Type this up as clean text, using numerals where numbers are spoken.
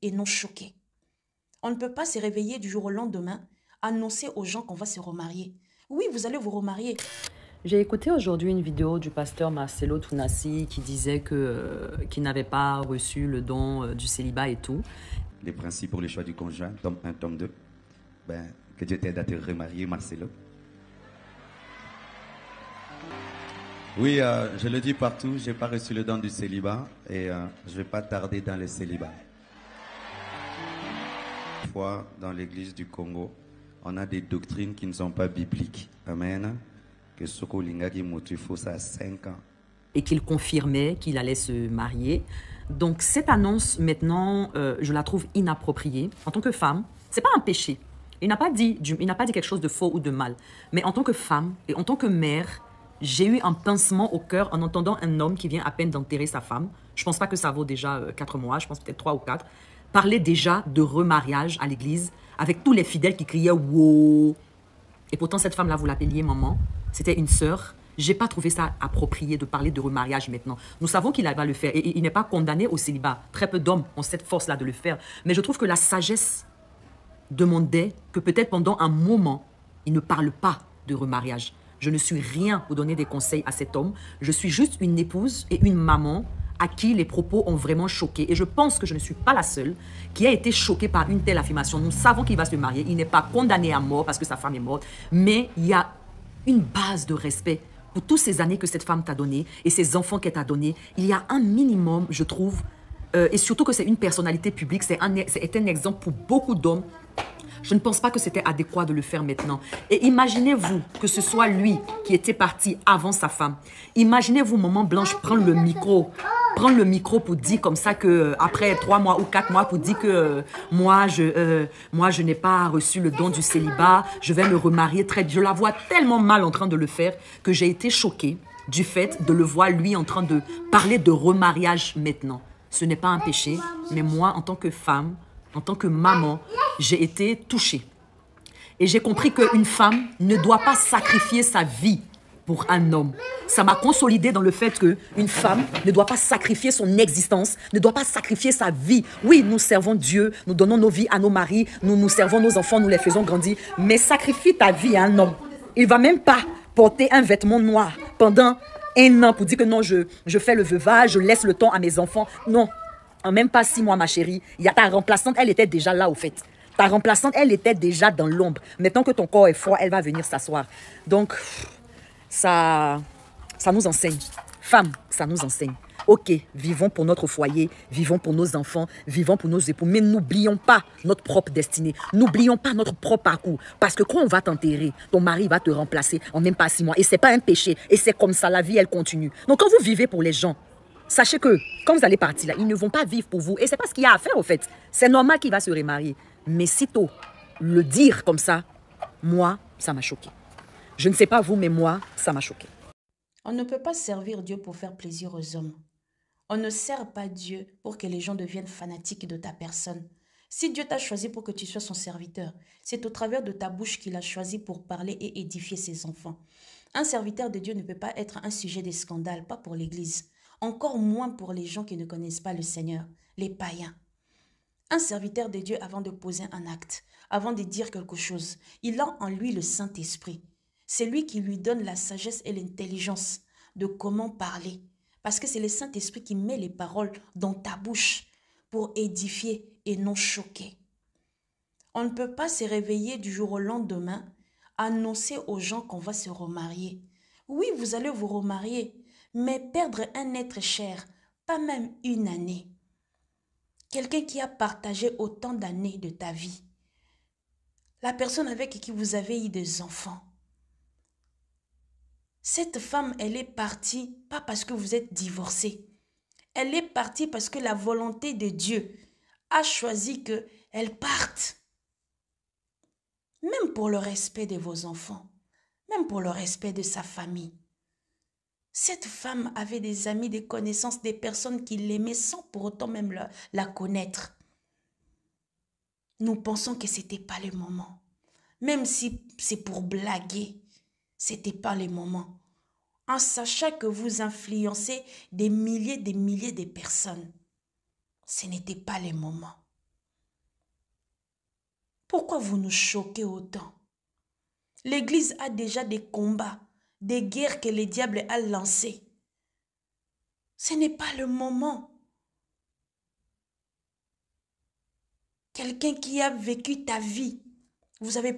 et non choqué. On ne peut pas se réveiller du jour au lendemain, annoncer aux gens qu'on va se remarier. Oui, vous allez vous remarier. J'ai écouté aujourd'hui une vidéo du pasteur Marcelo Tounassi qui disait qu'il n'avait pas reçu le don du célibat et tout. Les principes pour le choix du conjoint, tome 1, tome 2. Que Dieu t'aide à te remarier, Marcelo. Oui, je le dis partout, je n'ai pas reçu le don du célibat et je ne vais pas tarder dans le célibat. Parfois, dans l'église du Congo, on a des doctrines qui ne sont pas bibliques. Amen. Que Soko Lingagi Motu faut ça à 5 ans. Et qu'il confirmait qu'il allait se marier. Donc cette annonce, maintenant, je la trouve inappropriée. En tant que femme, c'est pas un péché. Il n'a pas dit quelque chose de faux ou de mal. Mais en tant que femme et en tant que mère, j'ai eu un pincement au cœur en entendant un homme qui vient à peine d'enterrer sa femme. Je pense pas que ça vaut déjà 4 mois, je pense peut-être 3 ou 4. Parler déjà de remariage à l'église avec tous les fidèles qui criaient « wow ». Et pourtant, cette femme-là, vous l'appeliez maman. C'était une sœur. J'ai pas trouvé ça approprié de parler de remariage maintenant. Nous savons qu'il va le faire et il n'est pas condamné au célibat. Très peu d'hommes ont cette force-là de le faire. Mais je trouve que la sagesse demandait que peut-être pendant un moment, il ne parle pas de remariage. Je ne suis rien pour donner des conseils à cet homme. Je suis juste une épouse et une maman à qui les propos ont vraiment choqué. Et je pense que je ne suis pas la seule qui a été choquée par une telle affirmation. Nous savons qu'il va se marier. Il n'est pas condamné à mort parce que sa femme est morte. Mais il y a une base de respect pour toutes ces années que cette femme t'a donné et ces enfants qu'elle t'a donné. Il y a un minimum, je trouve, et surtout que c'est une personnalité publique, c'est un exemple pour beaucoup d'hommes. Je ne pense pas que c'était adéquat de le faire maintenant. Et imaginez-vous que ce soit lui qui était parti avant sa femme. Imaginez-vous Maman Blanche prendre le micro pour dire comme ça que après 3 mois ou 4 mois pour dire que moi je n'ai pas reçu le don du célibat, je vais me remarier très. Je la vois tellement mal en train de le faire que j'ai été choquée du fait de le voir lui en train de parler de remariage maintenant. Ce n'est pas un péché, mais moi en tant que femme, en tant que maman, j'ai été touchée. Et j'ai compris qu'une femme ne doit pas sacrifier sa vie pour un homme. Ça m'a consolidée dans le fait qu'une femme ne doit pas sacrifier son existence, ne doit pas sacrifier sa vie. Oui, nous servons Dieu, nous donnons nos vies à nos maris, nous servons nos enfants, nous les faisons grandir. Mais sacrifie ta vie à un homme. Il ne va même pas porter un vêtement noir pendant 1 an pour dire que non, je fais le veuvage, je laisse le temps à mes enfants. Non. En même pas 6 mois, ma chérie. Il y a ta remplaçante, elle était déjà là, au fait. Ta remplaçante, elle était déjà dans l'ombre. Maintenant que ton corps est froid, elle va venir s'asseoir. Donc, ça nous enseigne. Femmes, ça nous enseigne. Ok, vivons pour notre foyer, vivons pour nos enfants, vivons pour nos époux. Mais n'oublions pas notre propre destinée. N'oublions pas notre propre parcours. Parce que quand on va t'enterrer, ton mari va te remplacer en même pas 6 mois. Et c'est pas un péché. Et c'est comme ça, la vie, elle continue. Donc, quand vous vivez pour les gens, sachez que, quand vous allez partir là, ils ne vont pas vivre pour vous. Et c'est pas ce qu'il y a à faire, au fait. C'est normal qu'il va se remarier. Mais sitôt, le dire comme ça, moi, ça m'a choqué. Je ne sais pas vous, mais moi, ça m'a choqué. On ne peut pas servir Dieu pour faire plaisir aux hommes. On ne sert pas Dieu pour que les gens deviennent fanatiques de ta personne. Si Dieu t'a choisi pour que tu sois son serviteur, c'est au travers de ta bouche qu'il a choisi pour parler et édifier ses enfants. Un serviteur de Dieu ne peut pas être un sujet de scandale, pas pour l'Église. Encore moins pour les gens qui ne connaissent pas le Seigneur, les païens. Un serviteur de Dieu, avant de poser un acte, avant de dire quelque chose, il a en lui le Saint-Esprit. C'est lui qui lui donne la sagesse et l'intelligence de comment parler. Parce que c'est le Saint-Esprit qui met les paroles dans ta bouche pour édifier et non choquer. On ne peut pas se réveiller du jour au lendemain, annoncer aux gens qu'on va se remarier. Oui, vous allez vous remarier, mais perdre un être cher, pas même 1 année. Quelqu'un qui a partagé autant d'années de ta vie. La personne avec qui vous avez eu des enfants. Cette femme, elle est partie, pas parce que vous êtes divorcés. Elle est partie parce que la volonté de Dieu a choisi qu'elle parte. Même pour le respect de vos enfants, même pour le respect de sa famille. Cette femme avait des amis, des connaissances, des personnes qui l'aimaient sans pour autant même la connaître. Nous pensons que ce n'était pas le moment. Même si c'est pour blaguer, ce n'était pas le moment. En sachant que vous influencez des milliers de personnes, ce n'était pas le moment. Pourquoi vous nous choquez autant? L'Église a déjà des combats, des guerres que le diable a lancées. Ce n'est pas le moment. Quelqu'un qui a vécu ta vie, vous avez